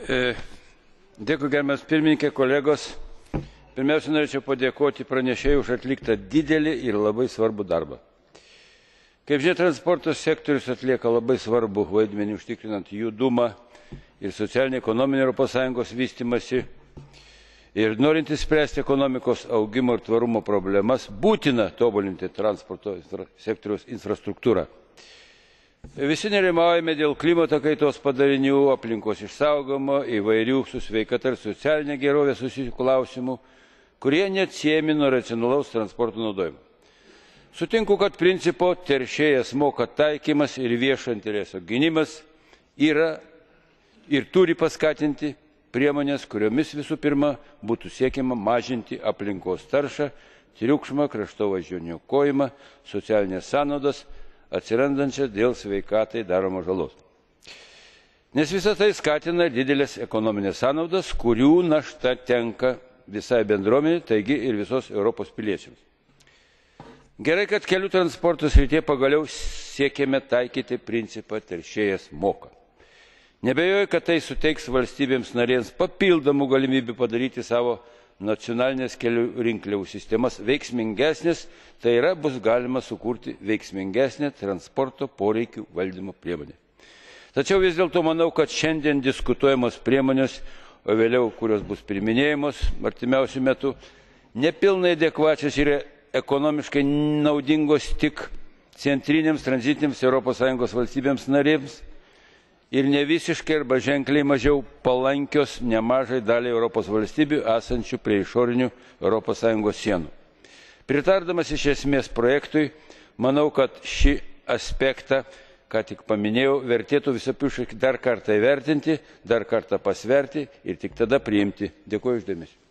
Dėkui, gerbiamas pirmininkė, kolegos. Pirmiausia, norėčiau padėkoti pranešėjui už atliktą didelį ir labai svarbų darbą. Kaip žinia, transporto sektorius atlieka labai svarbų vaidmenį užtikrinant judumą ir socialinį ekonominį ES vystymąsi. Ir norint išspręsti ekonomikos augimo ir tvarumo problemas, būtina tobulinti transporto sektoriaus infrastruktūrą. Visi nerimaujame dėl klimato kaitos padarinių, aplinkos išsaugojimo, įvairių su sveikata ir socialinė gerovė susijusių klausimų, kurie neatsiejami nuo racionalaus transporto naudojimo. Sutinku, kad principo teršėjas moka taikymas ir viešo intereso gynimas yra ir turi paskatinti priemonės, kuriomis visų pirma būtų siekiama mažinti aplinkos taršą, triukšmą, kraštovaizdžio niokojimą, socialinės sąnaudas, atsirandančias dėl sveikatai daromos žalos. Nes visą tai skatina didelės ekonominės sąnaudas, kurių našta tenka visai bendruomenei, taigi ir visos Europos piliečiams. Gerai, kad kelių transporto srityje pagaliau siekiame taikyti principą teršėjas moka. Neabejoju, kad tai suteiks valstybėms narėms papildomų galimybių padaryti savo nacionalinės kelių rinkliavų sistemas veiksmingesnės, tai yra bus galima sukurti veiksmingesnę transporto poreikių valdymo priemonę. Tačiau vis dėlto manau, kad šiandien diskutuojamos priemonės, o vėliau kurios bus priiminėjamos artimiausiu metu, nepilnai adekvačios yra ekonomiškai naudingos tik centrinėms tranzitinėms ES valstybėms narėms ir ne visiškai arba ženkliai mažiau palankios nemažai daliai Europos valstybių esančių prie išorinių ES sienų. Pritardamas iš esmės projektui, manau, kad šį aspektą, ką tik paminėjau, vertėtų visapusiškai dar kartą įvertinti, dar kartą pasverti ir tik tada priimti. Dėkuoju už dėmesį.